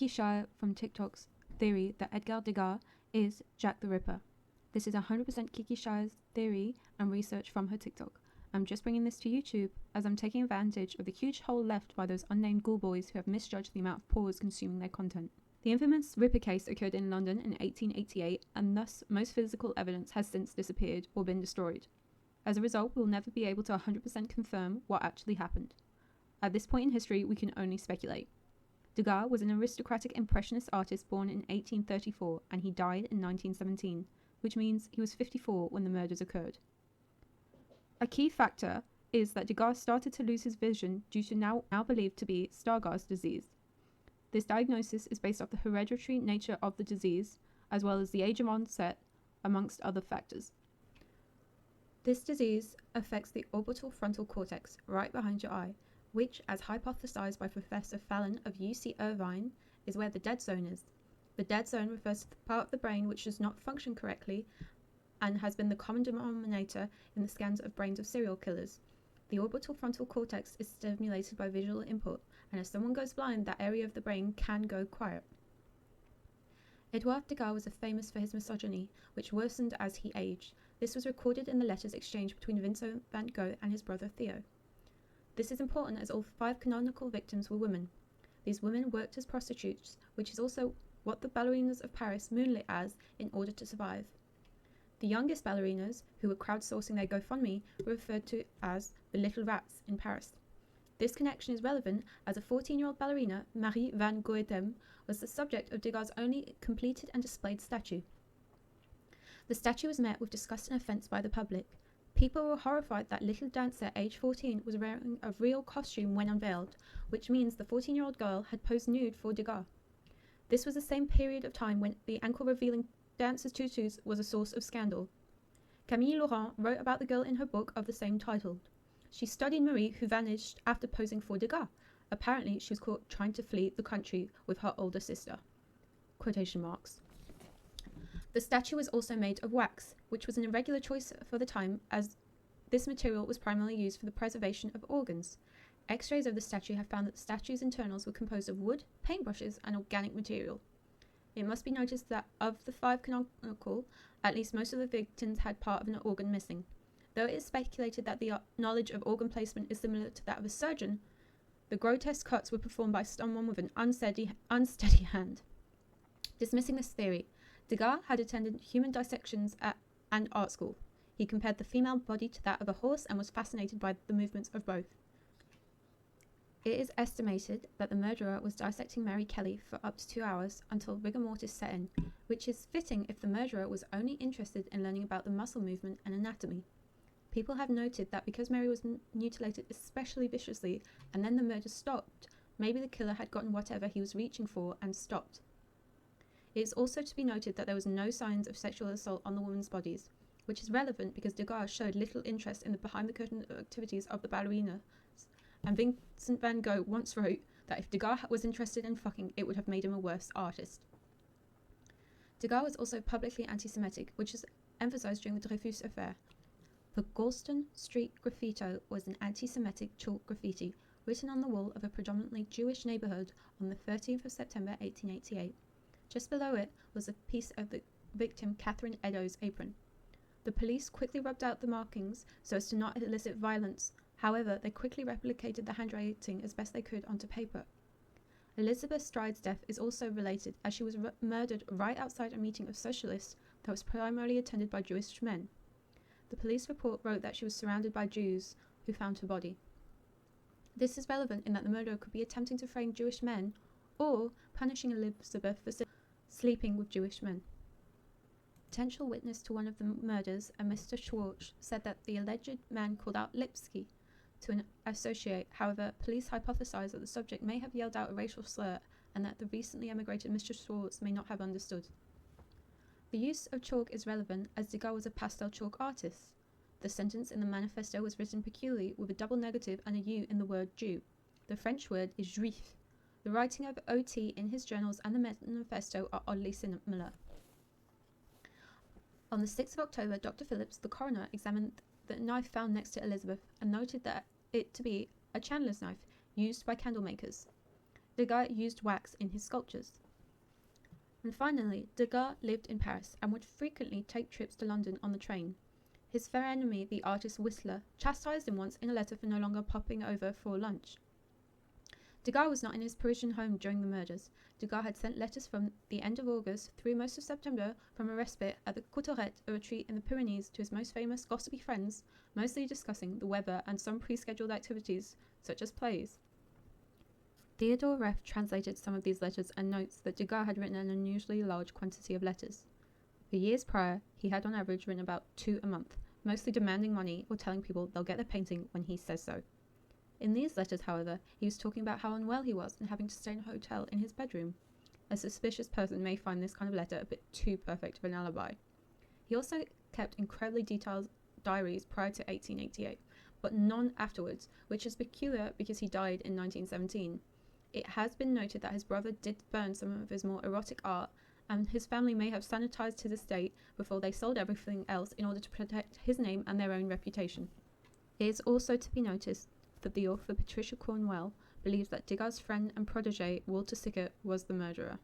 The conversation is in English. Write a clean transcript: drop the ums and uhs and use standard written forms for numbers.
Kiki Shire from TikTok's theory that Edgar Degas is Jack the Ripper. This is 100% Kiki Shire's theory and research from her TikTok. I'm just bringing this to YouTube as I'm taking advantage of the huge hole left by those unnamed ghoul boys who have misjudged the amount of pores consuming their content. The infamous Ripper case occurred in London in 1888, and thus most physical evidence has since disappeared or been destroyed. As a result, we'll never be able to 100% confirm what actually happened. At this point in history, we can only speculate. Degas was an aristocratic impressionist artist born in 1834, and he died in 1917, which means he was 54 when the murders occurred. A key factor is that Degas started to lose his vision due to now believed to be Stargardt disease. This diagnosis is based off the hereditary nature of the disease, as well as the age of onset, amongst other factors. This disease affects the orbital frontal cortex, right behind your eye, which, as hypothesized by Professor Fallon of UC Irvine, is where the dead zone is. The dead zone refers to the part of the brain which does not function correctly and has been the common denominator in the scans of brains of serial killers. The orbital frontal cortex is stimulated by visual input, and as someone goes blind, that area of the brain can go quiet. Edouard Degas was famous for his misogyny, which worsened as he aged. This was recorded in the letters exchanged between Vincent van Gogh and his brother Theo. This is important as all 5 canonical victims were women. These women worked as prostitutes, which is also what the ballerinas of Paris moonlit as in order to survive. The youngest ballerinas, who were crowdsourcing their GoFundMe, were referred to as the Little Rats in Paris. This connection is relevant as a 14-year-old ballerina, Marie van Goethem, was the subject of Degas' only completed and displayed statue. The statue was met with disgust and offence by the public. People were horrified that little dancer, aged 14, was wearing a real costume when unveiled, which means the 14-year-old girl had posed nude for Degas. This was the same period of time when the ankle-revealing dancers' tutus was a source of scandal. Camille Laurent wrote about the girl in her book of the same title. She studied Marie, who vanished after posing for Degas. Apparently, she was caught trying to flee the country with her older sister. Quotation marks. The statue was also made of wax, which was an irregular choice for the time, as this material was primarily used for the preservation of organs. X-rays of the statue have found that the statue's internals were composed of wood, paintbrushes, and organic material. It must be noticed that of the 5 canonical, at least most of the victims had part of an organ missing. Though it is speculated that the knowledge of organ placement is similar to that of a surgeon, the grotesque cuts were performed by someone with an unsteady hand. Dismissing this theory, Degas had attended human dissections and art school. He compared the female body to that of a horse and was fascinated by the movements of both. It is estimated that the murderer was dissecting Mary Kelly for up to 2 hours until rigor mortis set in, which is fitting if the murderer was only interested in learning about the muscle movement and anatomy. People have noted that because Mary was mutilated especially viciously and then the murder stopped, maybe the killer had gotten whatever he was reaching for and stopped. It is also to be noted that there was no signs of sexual assault on the women's bodies, which is relevant because Degas showed little interest in the behind-the-curtain activities of the ballerinas, and Vincent van Gogh once wrote that if Degas was interested in fucking, it would have made him a worse artist. Degas was also publicly anti-Semitic, which is emphasized during the Dreyfus affair. The Galston Street graffito was an anti-Semitic chalk graffiti written on the wall of a predominantly Jewish neighborhood on the 13th of September 1888. Just below it was a piece of the victim Catherine Eddowes' apron. The police quickly rubbed out the markings so as to not elicit violence. However, they quickly replicated the handwriting as best they could onto paper. Elizabeth Stride's death is also related, as she was murdered right outside a meeting of socialists that was primarily attended by Jewish men. The police report wrote that she was surrounded by Jews who found her body. This is relevant in that the murderer could be attempting to frame Jewish men or punishing Elizabeth for sleeping with Jewish men. Potential witness to one of the murders, a Mr. Schwartz, said that the alleged man called out Lipsky to an associate. However, police hypothesized that the subject may have yelled out a racial slur and that the recently emigrated Mr. Schwartz may not have understood. The use of chalk is relevant as Degas was a pastel chalk artist. The sentence in the manifesto was written peculiarly with a double negative and a U in the word Jew. The French word is juif. The writing of O.T. in his journals and the manifesto are oddly similar. On the 6th of October, Dr. Phillips, the coroner, examined the knife found next to Elizabeth and noted that it to be a chandler's knife used by candle makers. Degas used wax in his sculptures. And finally, Degas lived in Paris and would frequently take trips to London on the train. His fair enemy, the artist Whistler, chastised him once in a letter for no longer popping over for lunch. Degas was not in his Parisian home during the murders. Degas had sent letters from the end of August through most of September from a respite at the Courtorette, a retreat in the Pyrenees, to his most famous gossipy friends, mostly discussing the weather and some pre-scheduled activities, such as plays. Theodore Reff translated some of these letters and notes that Degas had written an unusually large quantity of letters. For years prior, he had on average written about 2 a month, mostly demanding money or telling people they'll get their painting when he says so. In these letters, however, he was talking about how unwell he was and having to stay in a hotel in his bedroom. A suspicious person may find this kind of letter a bit too perfect of an alibi. He also kept incredibly detailed diaries prior to 1888, but none afterwards, which is peculiar because he died in 1917. It has been noted that his brother did burn some of his more erotic art, and his family may have sanitized his estate before they sold everything else in order to protect his name and their own reputation. It is also to be noticed that the author Patricia Cornwell believes that Degas' friend and protege Walter Sickert was the murderer.